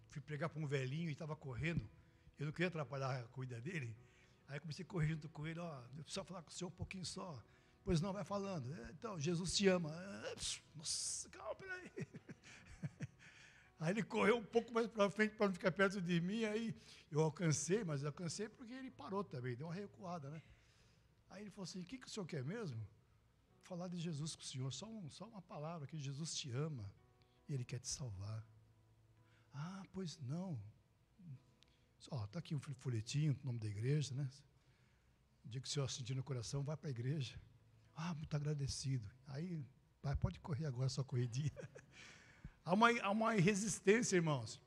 Fui pregar para um velhinho e estava correndo. Eu não queria atrapalhar a corrida dele. Aí comecei a correr junto com ele. Eu preciso falar com o senhor um pouquinho só. Pois não, vai falando. Então, Jesus te ama. Nossa, calma, peraí. Aí ele correu um pouco mais para frente para não ficar perto de mim. Aí eu alcancei, mas eu alcancei porque ele parou também. Deu uma recuada, né? Aí ele falou assim, o que o senhor quer mesmo? Falar de Jesus com o senhor. Só uma palavra, que Jesus te ama. E Ele quer te salvar. Ah, pois não. Está aqui um folhetinho, o nome da igreja, né? O dia que o senhor sentir no coração, vai para a igreja. Muito agradecido. Aí, pode correr agora a sua corridinha. Há uma resistência, irmãos.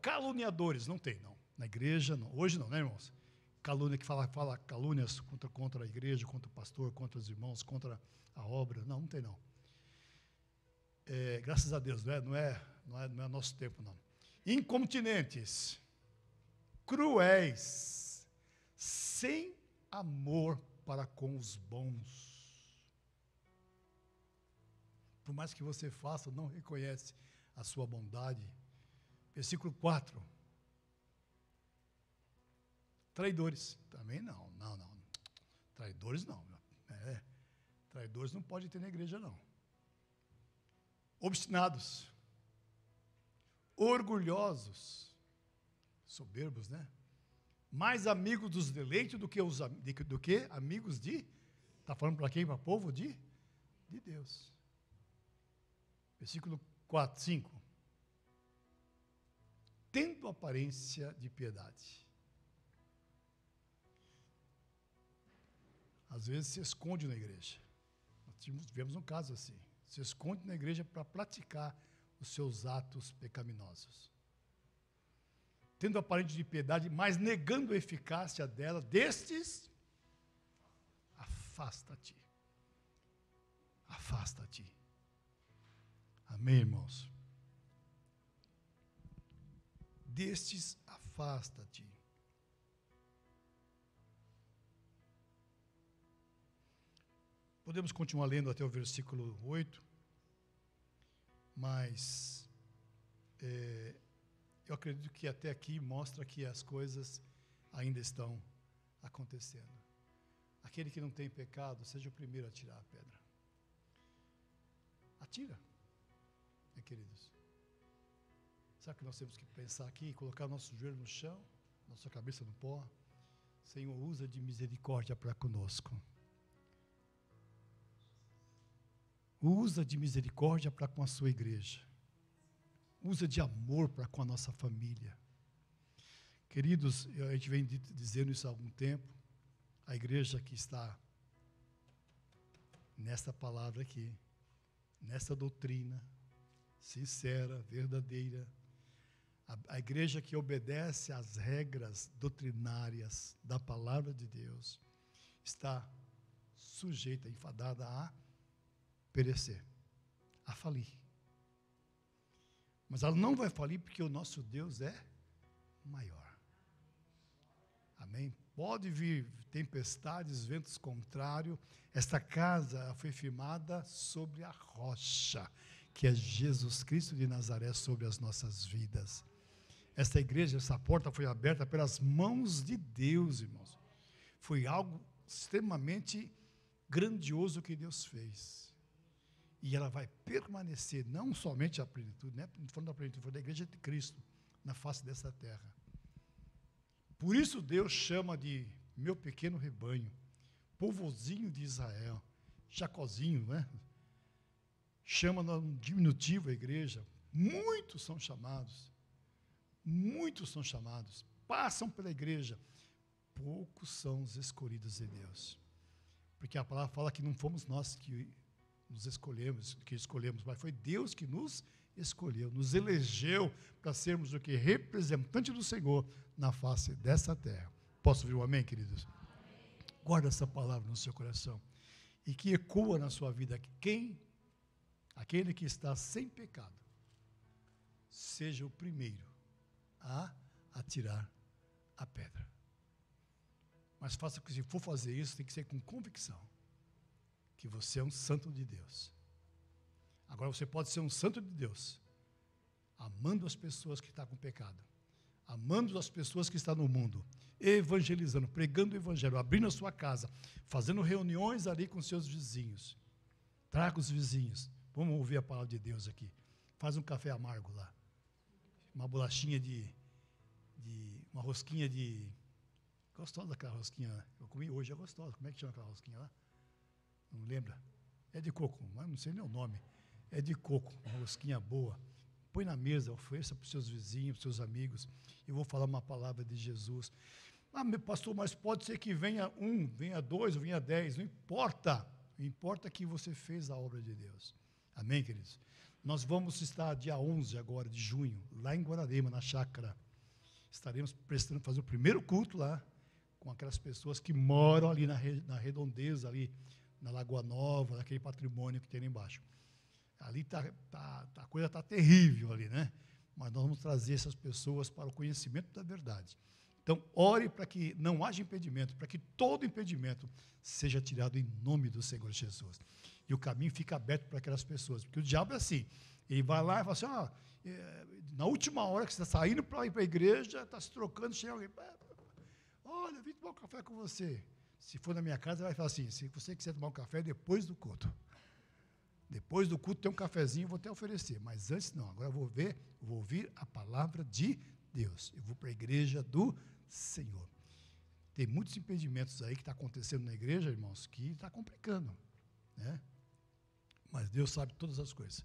Caluniadores, não tem, não. Na igreja, não. Hoje não, né, irmãos? Calúnia que fala calúnias contra a igreja, contra o pastor, contra os irmãos, contra a obra. Não tem, não. Graças a Deus, não é nosso tempo, não. Incontinentes, cruéis, sem amor para com os bons. Por mais que você faça, não reconhece a sua bondade. Versículo 4. Traidores, também não. Traidores não. Traidores não pode ter na igreja, não. Obstinados, orgulhosos, soberbos, né? Mais amigos dos deleites do que amigos está falando para quem? Para o povo de Deus. Versículo 4, 5. Tendo aparência de piedade. Às vezes se esconde na igreja. Nós tivemos um caso assim. Se esconde na igreja para praticar os seus atos pecaminosos. Tendo aparência de piedade, mas negando a eficácia dela, destes, afasta-te. Afasta-te. Amém, irmãos? Destes, afasta-te. Podemos continuar lendo até o versículo 8, mas eu acredito que até aqui mostra que as coisas ainda estão acontecendo. Aquele que não tem pecado, seja o primeiro a tirar a pedra. Atira, queridos. Sabe que nós temos que pensar aqui, colocar nosso joelho no chão, nossa cabeça no pó? Senhor, usa de misericórdia para conosco. Usa de misericórdia para com a sua igreja. Usa de amor para com a nossa família. Queridos, a gente vem dizendo isso há algum tempo. A igreja que está nesta palavra aqui, nessa doutrina sincera, verdadeira, a igreja que obedece às regras doutrinárias da palavra de Deus, está sujeita, enfadada a perecer, a falir. Mas ela não vai falir porque o nosso Deus é maior. Amém? Pode vir tempestades, ventos contrários. Esta casa foi firmada sobre a rocha, que é Jesus Cristo de Nazaré sobre as nossas vidas. Esta igreja, essa porta foi aberta pelas mãos de Deus, irmãos. Foi algo extremamente grandioso que Deus fez. E ela vai permanecer, não somente a plenitude, né? Falando da plenitude, foi da igreja de Cristo, na face dessa terra. Por isso Deus chama de meu pequeno rebanho, povozinho de Israel, Jacozinho, né? Chama no diminutivo a igreja. Muitos são chamados, passam pela igreja, poucos são os escolhidos de Deus. Porque a palavra fala que não fomos nós que nos escolhemos, mas foi Deus que nos escolheu, nos elegeu para sermos o que? Representante do Senhor na face dessa terra. Posso ouvir um amém, queridos? Amém. Guarda essa palavra no seu coração e que ecoa na sua vida. Aquele que está sem pecado, seja o primeiro a atirar a pedra. Mas faça que, se for fazer isso, tem que ser com convicção que você é um santo de Deus. Agora, você pode ser um santo de Deus amando as pessoas que estão com pecado, amando as pessoas que estão no mundo, evangelizando, pregando o evangelho, abrindo a sua casa, fazendo reuniões ali com seus vizinhos. Traga os vizinhos. Vamos ouvir a palavra de Deus aqui. Faz um café amargo lá. Uma bolachinha uma rosquinha de... Gostosa aquela rosquinha, né? Eu comi hoje, é gostosa. Como é que chama aquela rosquinha lá? Não lembra? É de coco, mas não sei nem o nome. É de coco, uma rosquinha boa. Põe na mesa, ofereça para os seus vizinhos, para os seus amigos. Eu vou falar uma palavra de Jesus. Ah, meu pastor, mas pode ser que venha 1, venha 2, venha 10. Não importa. O importa é que você fez a obra de Deus. Amém, queridos? Nós vamos estar dia 11 agora de junho, lá em Guararema, na chácara. Estaremos fazer o primeiro culto lá, com aquelas pessoas que moram ali na redondeza, ali na Lagoa Nova, naquele patrimônio que tem ali embaixo. Ali a coisa está terrível ali, né? Mas nós vamos trazer essas pessoas para o conhecimento da verdade. Então, ore para que não haja impedimento, para que todo impedimento seja tirado em nome do Senhor Jesus. E o caminho fica aberto para aquelas pessoas. Porque o diabo é assim, ele vai lá e fala assim, na última hora que você está saindo para ir para a igreja, está se trocando, chega alguém, olha, vim tomar um café com você. Se for na minha casa, vai falar assim, se você quiser tomar um café, depois do culto. Depois do culto tem um cafezinho, eu vou até oferecer. Mas antes não, agora eu vou ouvir a palavra de Deus. Eu vou para a igreja do Senhor. Tem muitos impedimentos aí que está acontecendo na igreja, irmãos, que está complicando, né? Mas Deus sabe todas as coisas.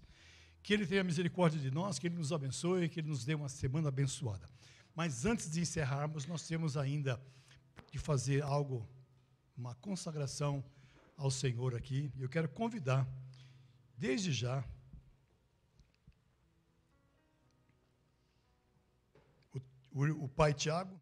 Que Ele tenha misericórdia de nós, que Ele nos abençoe, que Ele nos dê uma semana abençoada. Mas antes de encerrarmos, nós temos ainda de fazer algo, uma consagração ao Senhor aqui. Eu quero convidar, desde já, o pai Tiago,